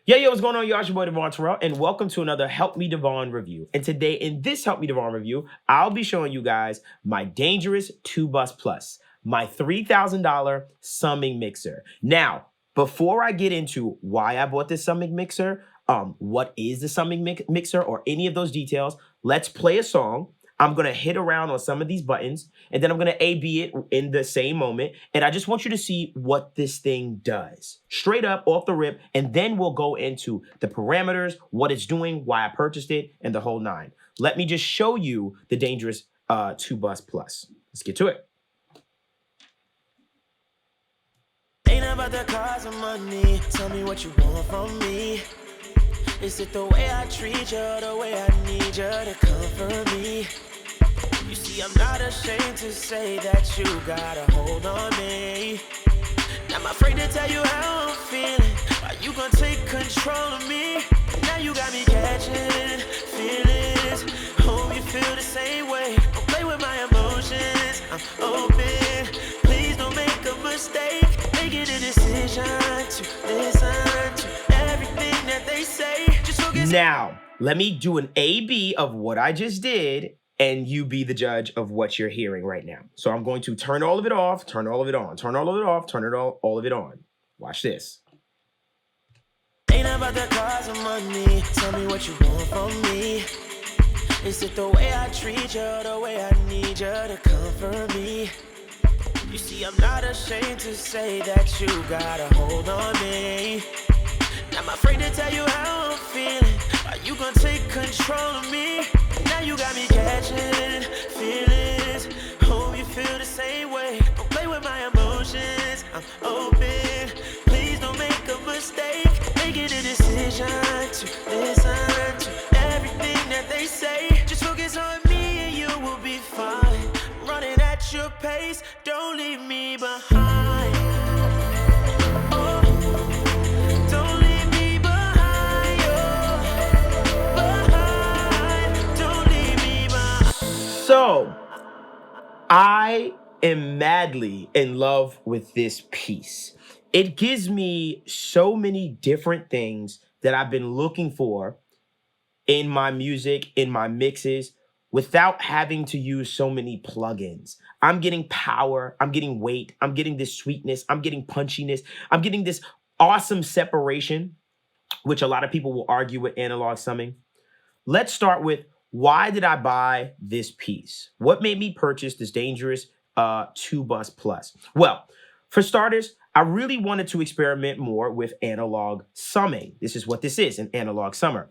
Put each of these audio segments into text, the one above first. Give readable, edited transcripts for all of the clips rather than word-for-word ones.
Yo, what's going on, y'all? It's your boy Devon Terrell, and welcome to another Help Me Devon review. And today, in this Help Me Devon review, I'll be showing you guys my dangerous 2-Bus Plus, my $3,000 summing mixer. Now, before I get into why I bought this summing mixer, what is the summing mixer, or any of those details, let's play a song. I'm going to hit around on some of these buttons, and then I'm going to A-B it in the same moment. And I just want you to see what this thing does. Straight up, off the rip, and then we'll go into the parameters, what it's doing, why I purchased it, and the whole nine. Let me just show you the dangerous 2-Bus Plus. Let's get to it. Ain't about the cars and money. Tell me what you want from me. Is it the way I treat you, the way I need you to comfort me? You see, I'm not ashamed to say that you got a hold on me. I'm afraid to tell you how I'm feeling. Are you gonna take control of me? Now you got me catching feelings. Hope you feel the same way. Don't play with my emotions. I'm open. Please don't make a mistake. Making a decision to listen to everything that they say. Just focus. Now, let me do an A-B of what I just did, and you be the judge of what you're hearing right now. So I'm going to turn all of it off, turn all of it on, turn all of it off, turn all of it on. Watch this. Ain't about the cars and money. Tell me what you want from me. Is it the way I treat you, the way I need you to comfort me? You see, I'm not ashamed to say that you got a hold on me. I'm afraid to tell you how I'm feeling. Are you gonna take control of me? Now you got me catching feelings. Hope you feel the same way. Don't play with my emotions. I'm open. Please don't make a mistake. Making a decision to listen to everything that they say. Just focus on me and you will be fine. Running at your pace. Don't leave me behind. So, I am madly in love with this piece. It gives me so many different things that I've been looking for in my music, in my mixes, without having to use so many plugins. I'm getting power, I'm getting weight, I'm getting this sweetness, I'm getting punchiness, I'm getting this awesome separation, which a lot of people will argue with analog summing. Let's start with, why did I buy this piece? What made me purchase this dangerous 2-Bus Plus? Well, for starters, I really wanted to experiment more with analog summing. This is what this is, an analog summer.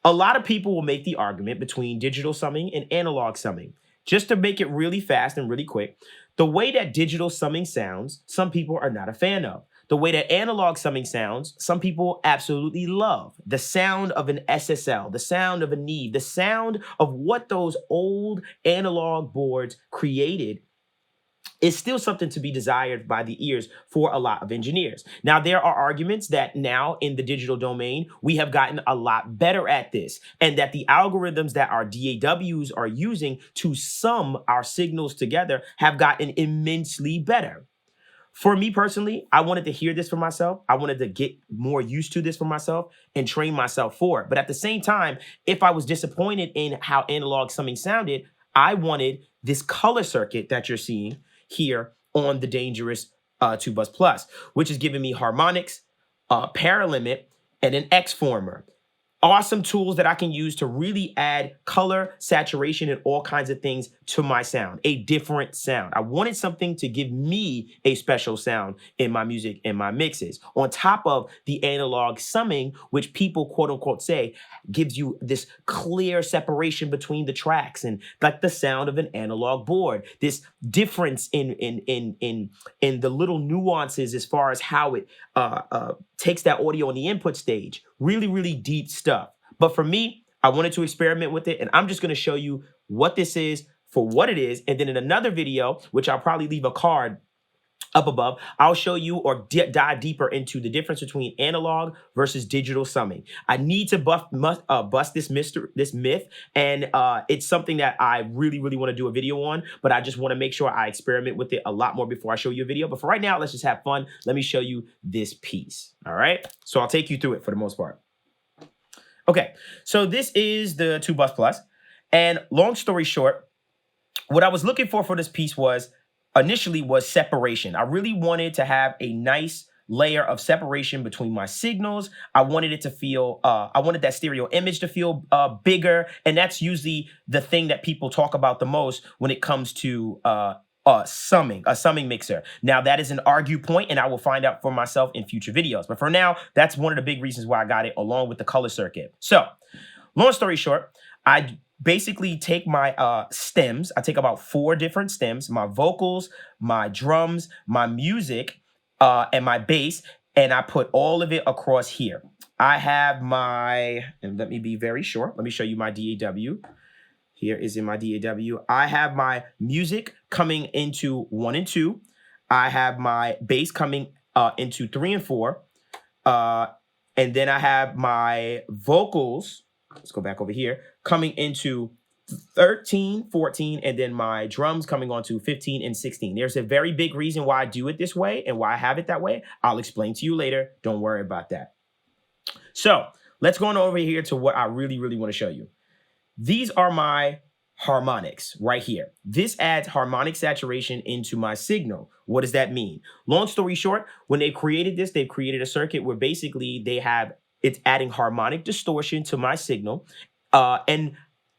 A lot of people will make the argument between digital summing and analog summing. Just to make it really fast and really quick, the way that digital summing sounds, some people are not a fan of. The way that analog summing sounds, some people absolutely love. The sound of an SSL, the sound of a Neve, the sound of what those old analog boards created is still something to be desired by the ears for a lot of engineers. Now, there are arguments that now in the digital domain, we have gotten a lot better at this, and that the algorithms that our DAWs are using to sum our signals together have gotten immensely better. For me personally, I wanted to hear this for myself. I wanted to get more used to this for myself and train myself for it. But at the same time, if I was disappointed in how analog summing sounded, I wanted this color circuit that you're seeing here on the dangerous 2-Bus Plus, which is giving me harmonics, paralimit, and an X-former. Awesome tools that I can use to really add color, saturation, and all kinds of things to my sound, a different sound. I wanted something to give me a special sound in my music and my mixes, on top of the analog summing, which people quote unquote say gives you this clear separation between the tracks and like the sound of an analog board, this difference in the little nuances as far as how it takes that audio on the input stage. Really, really deep stuff. But for me, I wanted to experiment with it, and I'm just going to show you what this is for what it is. And then in another video, which I'll probably leave a card up above, I'll show you or dive deeper into the difference between analog versus digital summing. I need to bust this myth, and it's something that I really, really want to do a video on, but I just want to make sure I experiment with it a lot more before I show you a video. But for right now, let's just have fun. Let me show you this piece, all right? So I'll take you through it for the most part. Okay, so this is the 2 Bus Plus, and long story short, what I was looking for this piece was initially separation. I really wanted to have a nice layer of separation between my signals. I wanted it to feel, I wanted that stereo image to feel bigger. And that's usually the thing that people talk about the most when it comes to a summing mixer. Now that is an argue point, and I will find out for myself in future videos. But for now, that's one of the big reasons why I got it, along with the color circuit. So long story short, I basically take my stems. I take about 4 different stems, my vocals, my drums, my music, and my bass, and I put all of it across here. I have my, and let me be very short. Let me show you my DAW. Here is in my DAW. I have my music coming into 1 and 2. I have my bass coming into 3 and 4. And then I have my vocals, let's go back over here, coming into 13, 14, and then my drums coming on to 15 and 16. There's a very big reason why I do it this way and why I have it that way. I'll explain to you later. Don't worry about that. So let's go on over here to what I really, really want to show you. These are my harmonics right here. This adds harmonic saturation into my signal. What does that mean? Long story short, when they created this, they've created a circuit where basically it's adding harmonic distortion to my signal, and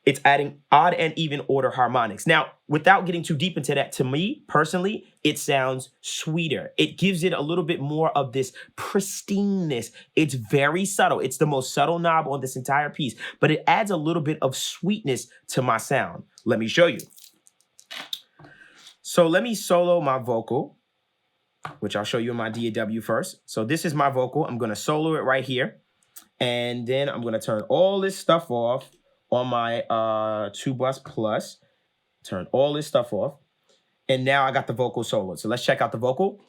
it's adding odd and even order harmonics. Now, without getting too deep into that, to me personally, it sounds sweeter. It gives it a little bit more of this pristineness. It's very subtle. It's the most subtle knob on this entire piece, but it adds a little bit of sweetness to my sound. Let me show you. So let me solo my vocal, which I'll show you in my DAW first. So this is my vocal. I'm going to solo it right here. And then I'm going to turn all this stuff off on my 2 Bus Plus. Turn all this stuff off. And now I got the vocal solo. So let's check out the vocal.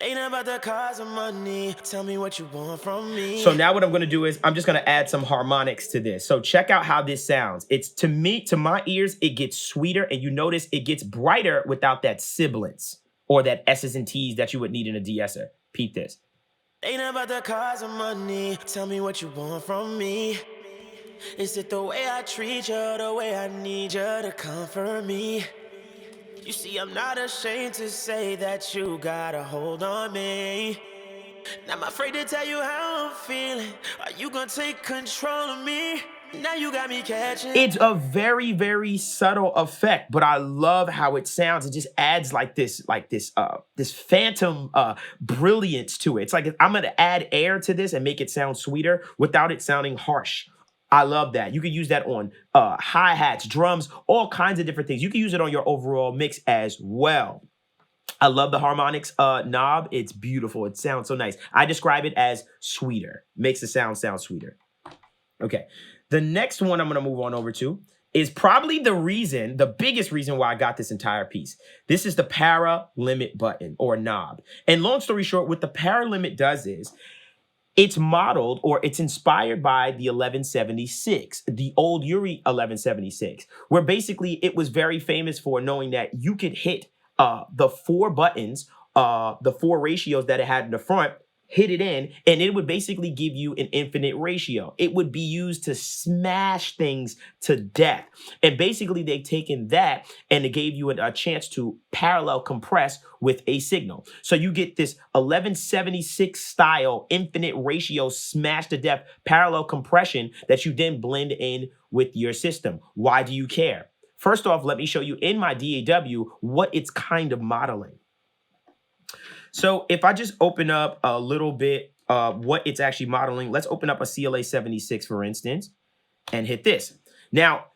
Ain't about the cause of money. Tell me what you want from me. So now what I'm going to do is I'm just going to add some harmonics to this. So check out how this sounds. It's, to me, to my ears, it gets sweeter, and you notice it gets brighter without that sibilance or that S's and T's that you would need in a de-esser. Peep this. Ain't about the cause of money. Tell me what you want from me. Is it the way I treat you, the way I need you to comfort me? You see, I'm not ashamed to say that you got a hold on me. Not afraid to tell you how I'm feeling. Are you gonna take control of me? Now you got me catching. It's a very, very subtle effect, but I love how it sounds. It just adds this phantom brilliance to it. It's like I'm gonna add air to this and make it sound sweeter without it sounding harsh. I love that. You can use that on hi-hats, drums, all kinds of different things. You can use it on your overall mix as well. I love the Harmonics knob. It's beautiful. It sounds so nice. I describe it as sweeter. Makes the sound sweeter. Okay. The next one I'm going to move on over to is probably the biggest reason why I got this entire piece. This is the Paralimit button or knob. And long story short, what the Paralimit does is it's modeled, or it's inspired by the 1176, the old Uri 1176, where basically it was very famous for knowing that you could hit the 4 buttons, the 4 ratios that it had in the front, hit it in, and it would basically give you an infinite ratio. It would be used to smash things to death. And basically they've taken that and it gave you a chance to parallel compress with a signal. So you get this 1176 style infinite ratio smash to death parallel compression that you then blend in with your system. Why do you care? First off, let me show you in my DAW what it's kind of modeling. So if I just open up a little bit what it's actually modeling, let's open up a CLA 76, for instance, and hit this. Now,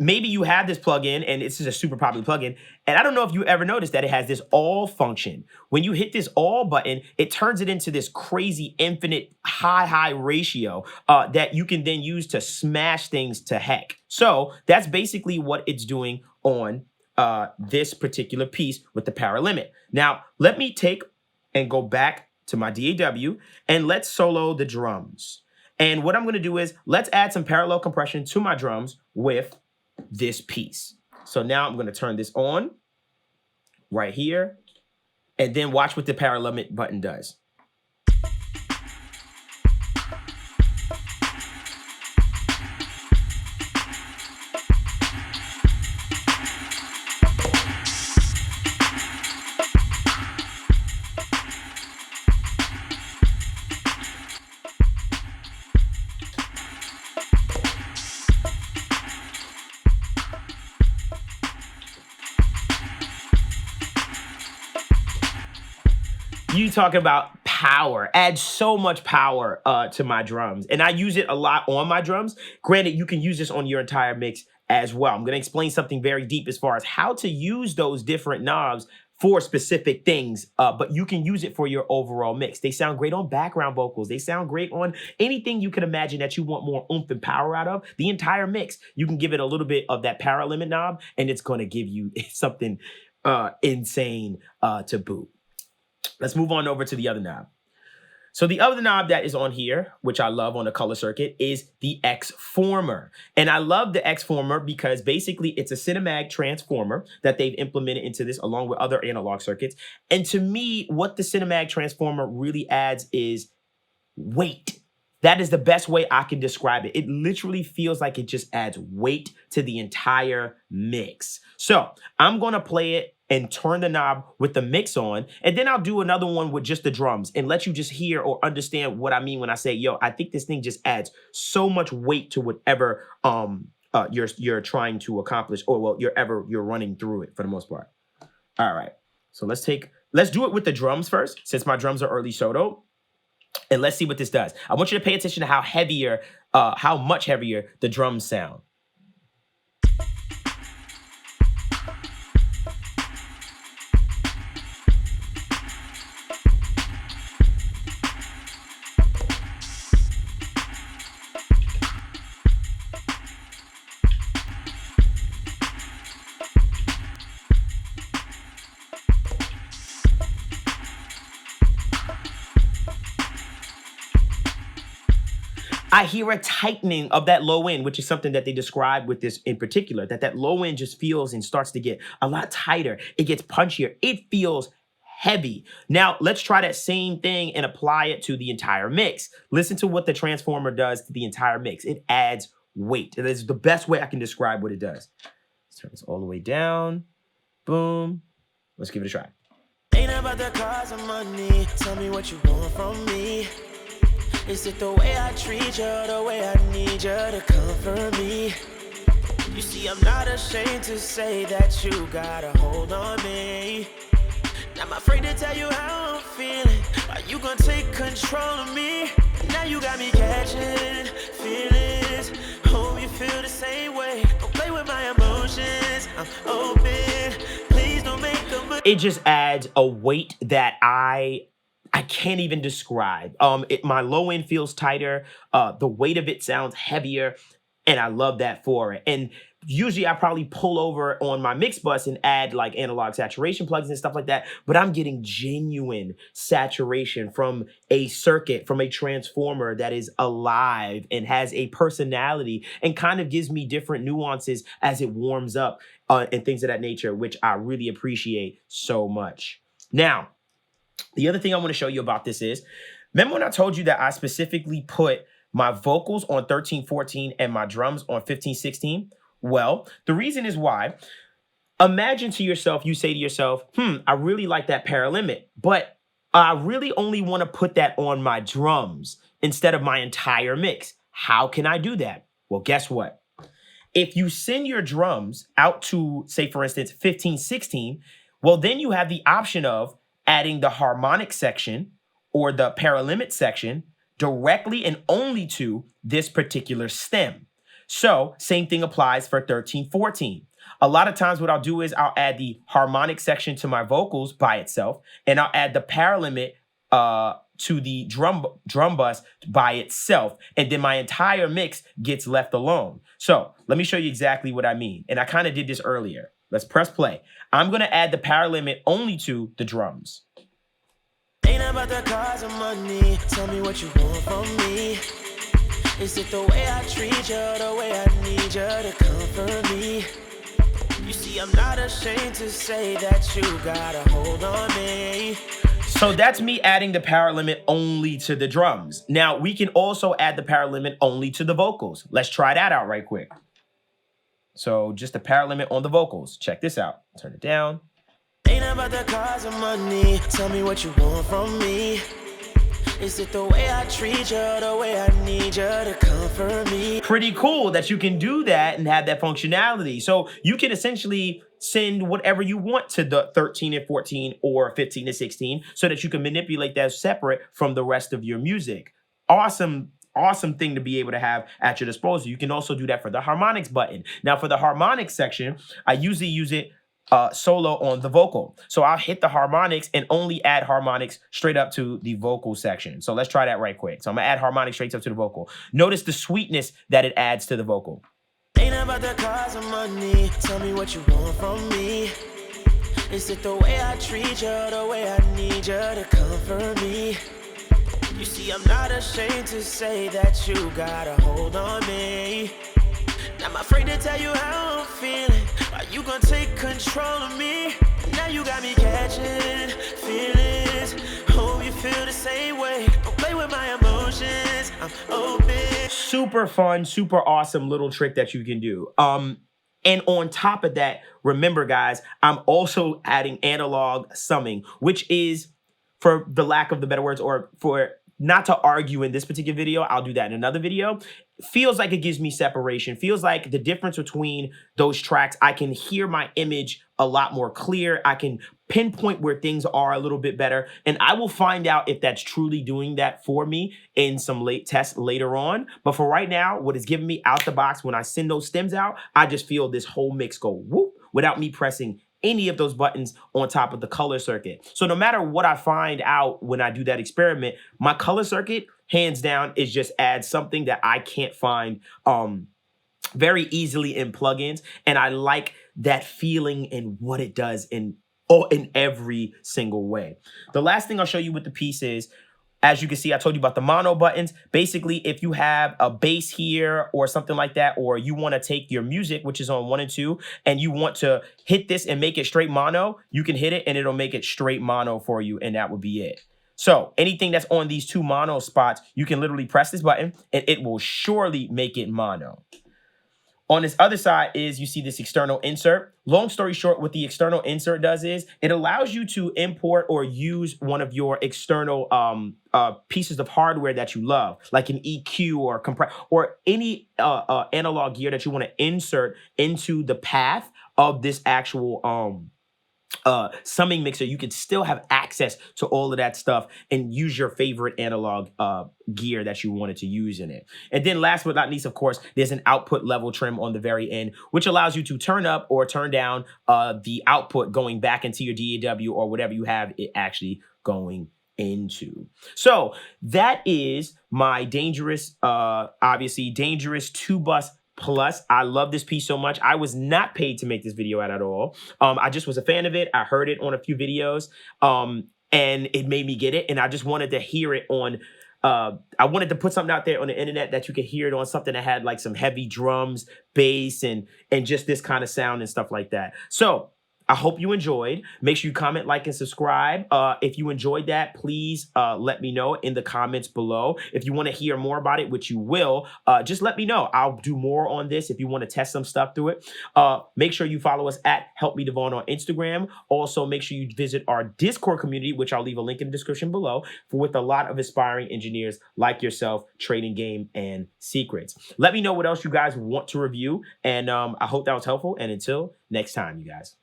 maybe you have this plugin, and this is a super popular plugin, and I don't know if you ever noticed that it has this all function. When you hit this all button, it turns it into this crazy infinite high ratio that you can then use to smash things to heck. So that's basically what it's doing on this particular piece with the Paralimit. Now, let me take and go back to my DAW and let's solo the drums. And what I'm going to do is let's add some parallel compression to my drums with this piece. So now I'm going to turn this on right here and then watch what the Paralimit button does. You talking about power, add so much power to my drums. And I use it a lot on my drums. Granted, you can use this on your entire mix as well. I'm going to explain something very deep as far as how to use those different knobs for specific things, but you can use it for your overall mix. They sound great on background vocals. They sound great on anything you can imagine that you want more oomph and power out of. The entire mix, you can give it a little bit of that Paralimit knob, and it's going to give you something insane to boot. Let's move on over to the other knob. So the other knob that is on here, which I love on the color circuit, is the X-Former. And I love the X-Former because basically it's a cinematic transformer that they've implemented into this along with other analog circuits. And to me, what the cinematic transformer really adds is weight. That is the best way I can describe it. It literally feels like it just adds weight to the entire mix. So I'm going to play it and turn the knob with the mix on, and then I'll do another one with just the drums and let you just hear or understand what I mean when I say, yo, I think this thing just adds so much weight to whatever you're trying to accomplish, or well, you're running through it for the most part. All right, so let's do it with the drums first, since my drums are early solo, and let's see what this does. I want you to pay attention to how much heavier the drums sound. I hear a tightening of that low end, which is something that they describe with this in particular, that low end just feels and starts to get a lot tighter. It gets punchier. It feels heavy. Now, let's try that same thing and apply it to the entire mix. Listen to what the transformer does to the entire mix. It adds weight. That is the best way I can describe what it does. Let's turn this all the way down. Boom. Let's give it a try. Ain't about the cars and money. Tell me what you want from me. Is it the way I treat you, the way I need you to comfort me? You see, I'm not ashamed to say that you got a hold on me. I'm afraid to tell you how I'm feeling. Are you gonna take control of me? Now you got me catching feelings. Hope you feel the same way. Don't play with my emotions. I'm open. Please don't make them. It just adds a weight that I can't even describe. My low end feels tighter. The weight of it sounds heavier, and I love that for it. And usually I probably pull over on my mix bus and add like analog saturation plugs and stuff like that, but I'm getting genuine saturation from a circuit, from a transformer that is alive and has a personality and kind of gives me different nuances as it warms up and things of that nature, which I really appreciate so much. Now, the other thing I want to show you about this is, remember when I told you that I specifically put my vocals on 13/14 and my drums on 15/16? Well, the reason is why. Imagine to yourself, you say to yourself, I really like that Paralimit, but I really only want to put that on my drums instead of my entire mix. How can I do that? Well, guess what? If you send your drums out to, say, for instance, 15/16, well, then you have the option of adding the harmonic section or the Paralimit section directly and only to this particular stem. So same thing applies for 13/14. A lot of times what I'll do is I'll add the harmonic section to my vocals by itself, and I'll add the Paralimit to the drum bus by itself, and then my entire mix gets left alone. So let me show you exactly what I mean. And I kind of did this earlier. Let's press play. I'm going to add the power limit only to the drums. Ain't about the cars and money. Tell me what you want from me. Is it the way I treat you, the way I need you to comfort me? You see, I'm not ashamed to say that you got a hold on me. So that's me adding the power limit only to the drums. Now, we can also add the power limit only to the vocals. Let's try that out right quick. So just the power limit on the vocals. Check this out. Turn it down. Ain't about the cars and money. Tell me what you want from me. Is it the way I treat you, the way I need you to comfort me? Pretty cool that you can do that and have that functionality. So you can essentially send whatever you want to the 13 and 14 or 15 and 16 so that you can manipulate that separate from the rest of your music. Awesome thing to be able to have at your disposal. You can also do that for the harmonics button. Now for the harmonics section, I usually use it solo on the vocal. So I'll hit the harmonics and only add harmonics straight up to the vocal section. So let's try that right quick. So I'm gonna add harmonics straight up to the vocal. Notice the sweetness that it adds to the vocal. Ain't about the cars and money. Tell me what you want from me. Is it the way I treat you, the way I need you to comfort me? You see, I'm not ashamed to say that you got a hold on me. I'm afraid to tell you how I'm feeling. Are you gonna take control of me? Now you got me catching feelings. Hope you feel the same way. Don't play with my emotions. I'm open. Super fun, super awesome little trick that you can do. And on top of that, remember guys, I'm also adding analog summing, which is, for the lack of the better words, or for not to argue in this particular video, I'll do that in another video. Feels like it gives me separation. Feels like the difference between those tracks, I can hear my image a lot more clear. I can pinpoint where things are a little bit better. And I will find out if that's truly doing that for me in some late tests later on. But for right now, what it's giving me out the box, when I send those stems out, I just feel this whole mix go whoop without me pressing any of those buttons on top of the color circuit. So no matter what I find out when I do that experiment, my color circuit, hands down, is just adds something that I can't find very easily in plugins. And I like that feeling and what it does in every single way. The last thing I'll show you with the piece is, as you can see, I told you about the mono buttons. Basically, if you have a bass here or something like that, or you want to take your music, which is on 1 and 2, and you want to hit this and make it straight mono, you can hit it and it'll make it straight mono for you, and that would be it. So anything that's on these 2 mono spots, you can literally press this button and it will surely make it mono. On this other side is, you see this external insert. Long story short, what the external insert does is it allows you to import or use one of your external pieces of hardware that you love, like an EQ or compress or any analog gear that you want to insert into the path of this actual summing mixer. You could still have access to all of that stuff and use your favorite analog gear that you wanted to use in it. And then last but not least, of course, there's an output level trim on the very end, which allows you to turn up or turn down the output going back into your DAW or whatever you have it actually going into. So that is my Dangerous, obviously Dangerous 2-bus Plus. I love this piece so much. I was not paid to make this video at all. I just was a fan of it. I heard it on a few videos and it made me get it. And I just wanted to hear it on, I wanted to put something out there on the internet that you could hear it on, something that had like some heavy drums, bass, and just this kind of sound and stuff like that. So I hope you enjoyed. Make sure you comment, like, and subscribe. If you enjoyed that, please let me know in the comments below. If you want to hear more about it, which you will, just let me know. I'll do more on this if you want to test some stuff through it. Make sure you follow us at Help Me Devon on Instagram. Also, make sure you visit our Discord community, which I'll leave a link in the description below, with a lot of aspiring engineers like yourself, trading game and secrets. Let me know what else you guys want to review, and I hope that was helpful. And until next time, you guys.